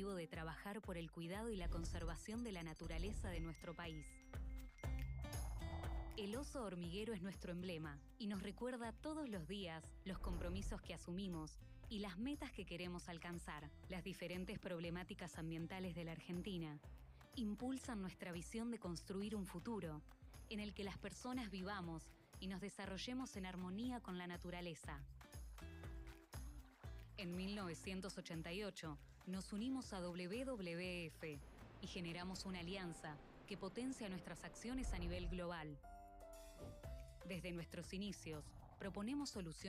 objetivo de trabajar por el cuidado y la conservación de la naturaleza de nuestro país. El oso hormiguero es nuestro emblema y nos recuerda todos los días los compromisos que asumimos y las metas que queremos alcanzar. Las diferentes problemáticas ambientales de la Argentina impulsan nuestra visión de construir un futuro en el que las personas vivamos y nos desarrollemos en armonía con la naturaleza. En 1988 nos unimos a WWF y generamos una alianza que potencia nuestras acciones a nivel global. Desde nuestros inicios, proponemos soluciones